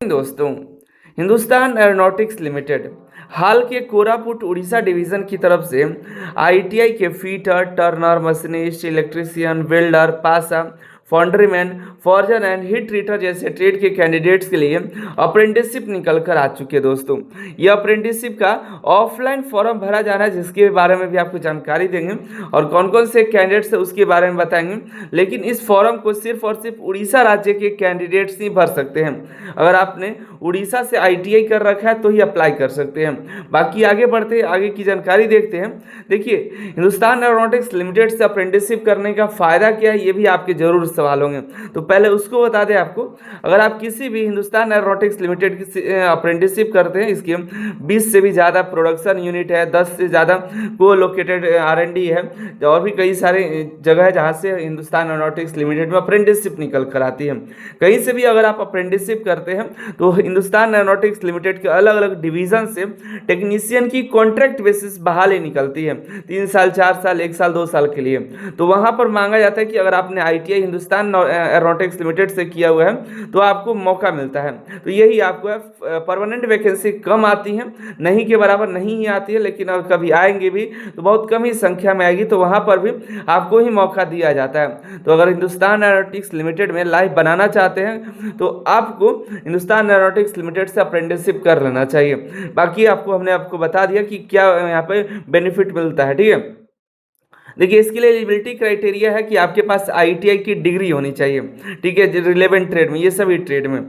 दोस्तों, Hindustan aeronautics limited हाल के Koraput Orissa division की तरफ से आईटीआई के fitter, Turner, machinist, electrician, welder, पासा, फाउंड्रीमैन, फॉर्जर एंड हीट ट्रीटर जैसे ट्रेड के कैंडिडेट्स के लिए अप्रेंटिसशिप निकल कर आ चुके हैं। दोस्तों, ये अप्रेंटिसशिप का ऑफलाइन फॉर्म भरा जाना है, जिसके बारे में भी आपको जानकारी देंगे और कौन कौन से कैंडिडेट्स है उसके बारे में बताएंगे। लेकिन इस फॉर्म को सिर्फ और सिर्फ उड़ीसा राज्य के कैंडिडेट्स ही भर सकते हैं। अगर आपने उड़ीसा से आईटीआई कर रखा है तो ही अप्लाई कर सकते हैं। बाकी आगे बढ़ते हैं, आगे की जानकारी देखते हैं। देखिए, हिंदुस्तान एरोनॉटिक्स लिमिटेड से अप्रेंटिसशिप करने का फ़ायदा क्या है, ये भी आपके जरूर सवाल होंगे। तो पहले उसको बता दें आपको, अगर आप किसी भी हिंदुस्तान एरोनॉटिक्स लिमिटेड की अप्रेंटिसशिप करते हैं, इसकी 20 से भी ज़्यादा प्रोडक्शन यूनिट है, 10 से ज़्यादा को लोकेटेड R&D है, और भी कई सारे जगह है जहाँ से हिंदुस्तान एरोनॉटिक्स लिमिटेड में अप्रेंटिसशिप निकल कर आती है। कहीं से भी अगर आप अप्रेंटिसशिप करते हैं तो हिंदुस्तान एरोनॉटिक्स लिमिटेड के अलग अलग डिवीज़न से टेक्नीशियन की कॉन्ट्रैक्ट बेसिस बहाली निकलती है, 3 साल, 4 साल, 1 साल, 2 साल के लिए। तो वहाँ पर मांगा जाता है कि अगर आपने ITI हिंदुस्तान एरोनॉटिक्स लिमिटेड से किया हुआ है तो आपको मौका मिलता है। तो यही आपको परमानेंट वैकेंसी कम आती है, नहीं के बराबर नहीं ही आती है, लेकिन अगर कभी आएंगे भी तो बहुत कम ही संख्या में आएगी, तो वहाँ पर भी आपको ही मौका दिया जाता है। तो अगर हिंदुस्तान एरोनॉटिक्स लिमिटेड में लाइफ बनाना चाहते हैं तो आपको हिंदुस्तान एरोनॉटिक्स लिमिटेड से अप्रेंटिसशिप कर लेना चाहिए। बाकी हमने आपको बता दिया कि क्या यहाँ पे बेनिफिट मिलता है। ठीक है, देखिए, इसके लिए एलिजिबिलिटी क्राइटेरिया है कि आपके पास ITI की डिग्री होनी चाहिए। ठीक है, रिलेवेंट ट्रेड में, ये सभी ट्रेड में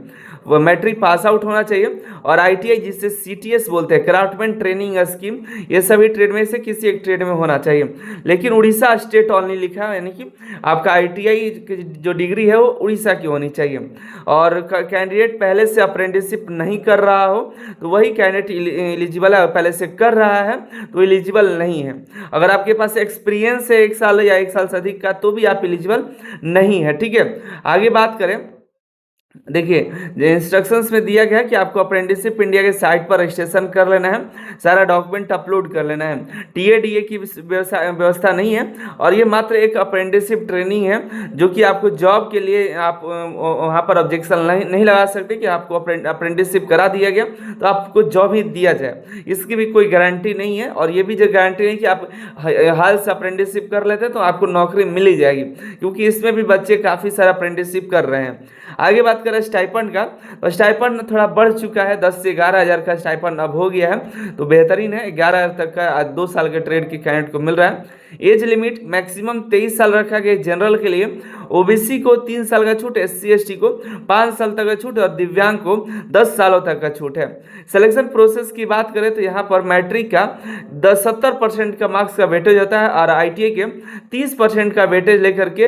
वो मैट्रिक पास आउट होना चाहिए, और ITI जिससे CTS बोलते हैं, क्राफ्टमैन ट्रेनिंग स्कीम, ये सभी ट्रेड में से किसी एक ट्रेड में होना चाहिए। लेकिन उड़ीसा स्टेट ओनली लिखा है, यानी कि आपका ITI की जो डिग्री है वो उड़ीसा की होनी चाहिए। और कैंडिडेट पहले से अप्रेंटिसशिप नहीं कर रहा हो तो वही कैंडिडेट एलिजिबल है, पहले से कर रहा है तो एलिजिबल नहीं है। अगर आपके पास एक्सपीरियंस है 1 साल या 1 साल से अधिक का तो भी आप एलिजिबल नहीं है। ठीक है, आगे बात करें। देखिए, जो इंस्ट्रक्शंस में दिया गया है कि आपको अप्रेंटिसशिप इंडिया के साइट पर रजिस्ट्रेशन कर लेना है, सारा डॉक्यूमेंट अपलोड कर लेना है। TADA की व्यवस्था नहीं है, और ये मात्र एक अप्रेंटिसशिप ट्रेनिंग है, जो कि आपको जॉब के लिए आप वहाँ पर ऑब्जेक्शन नहीं लगा सकते कि आपको अप्रेंटिसशिप करा दिया गया तो आपको जॉब ही दिया जाए, इसकी भी कोई गारंटी नहीं है। और ये भी जो गारंटी नहीं कि आप हाल से अप्रेंटिसशिप कर लेते हैं तो आपको नौकरी मिल ही जाएगी, क्योंकि इसमें भी बच्चे काफ़ी सारा अप्रेंटिसशिप कर रहे हैं। आगे बात करें स्टाइपेंड का, तो स्टाइपेंड थोड़ा बढ़ चुका है, 10 से 11 हज़ार का स्टाइपेंड अब हो गया है, तो बेहतरीन है। 11 तक का 2 साल के ट्रेड के कैंडिडेट को मिल रहा है। एज लिमिट मैक्सिमम 23 साल रखा गया जनरल के लिए, OBC को 3 साल का छूट, SC ST को 5 साल तक का छूट, और दिव्यांग को 10 सालों तक का छूट है। सिलेक्शन प्रोसेस की बात करें तो यहाँ पर मैट्रिक का 70% का मार्क्स का वेटेज होता है, और ITI के 30% का वेटेज लेकर के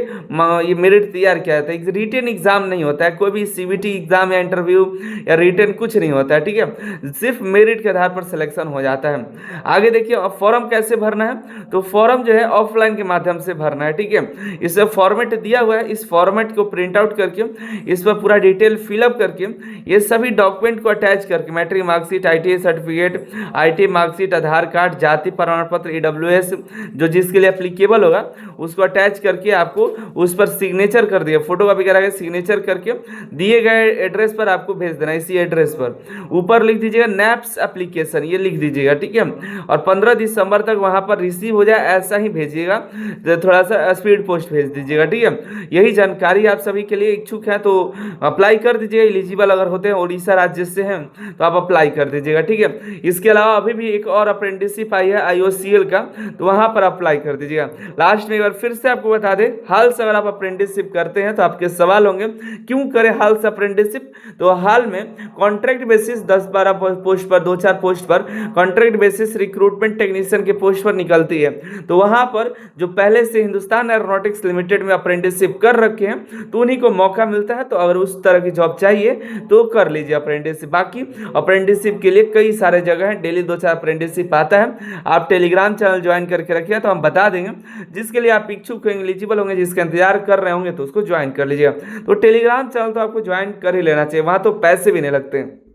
ये मेरिट तैयार किया जाता है। रिटेन एग्जाम नहीं होता है, कोई भी CBT एग्जाम या इंटरव्यू या रिटेन कुछ नहीं होता है। ठीक है, सिर्फ मेरिट के आधार पर सिलेक्शन हो जाता है। आगे देखिए, फॉर्म कैसे भरना है, तो फॉर्म जो है ऑफलाइन के माध्यम से भरना है। ठीक है, इस फॉर्मेट दिया हुआ है, इस फॉर्मेट को प्रिंट आउट करके इस पर पूरा डिटेल फिलअप करके ये सभी डॉक्यूमेंट को अटैच करके, matric marksheet, ITI certificate, ITI marksheet, Aadhaar card, जाति प्रमाण पत्र, EWS जो जिसके लिए एप्लीकेबल होगा उसको अटैच करके आपको उस पर सिग्नेचर कर दिया, फोटोकॉपी करा के सिग्नेचर करके दिए गए एड्रेस पर आपको भेज देना। इसी एड्रेस पर ऊपर लिख दीजिएगा NAPS एप्लीकेशन, ये लिख दीजिएगा। ठीक है, और 15 दिसंबर तक वहाँ पर रिसीव हो जाए ऐसा ही भेजिएगा, तो थोड़ा सा स्पीड पोस्ट भेज दीजिएगा। ठीक है, यही जानकारी आप सभी के लिए इच्छुक हैं तो अप्लाई कर दीजिएगा। एलिजिबल अगर होते हैं, उड़ीसा राज्य से हैं तो आप अप्लाई कर दीजिएगा। ठीक है, इसके अलावा अभी भी एक और अप्रेंटिसशिप आई है IOCL का, तो वहाँ पर अप्लाई कर दीजिएगा। लास्ट में एक बार फिर से आपको बता दें, हाल से अगर आप अप्रेंटिसशिप करते हैं तो आपके सवाल होंगे क्यों करें हाल से अप्रेंटिसशिप। तो हाल में कॉन्ट्रैक्ट बेसिस 10-12 पोस्ट पर, 2-4 पोस्ट पर कॉन्ट्रैक्ट बेसिस रिक्रूटमेंट टेक्नीशियन के पोस्ट पर निकलती है। तो वहाँ पर जो पहले से हिंदुस्तान एरोनॉटिक्स लिमिटेड में अप्रेंटिसशिप कर रखे हैं तो उन्हीं को मौका मिलता है। तो अगर उस तरह की जॉब चाहिए तो कर लीजिए अप्रेंटिसशिप। बाकी अप्रेंटिसशिप के लिए कई सारे जगह हैं, डेली 2-4 अप्रेंटिसशिप आता है। आप टेलीग्राम चैनल ज्वाइन करके रखिए तो हम बता देंगे, जिसके लिए आप इच्छुक होंगे, एलिजिबल होंगे, जिसका इंतजार कर रहे होंगे तो उसको ज्वाइन कर लीजिएगा। तो टेलीग्राम चैनल तो आपको ज्वाइन कर ही लेना चाहिए, वहाँ तो पैसे भी नहीं लगते हैं।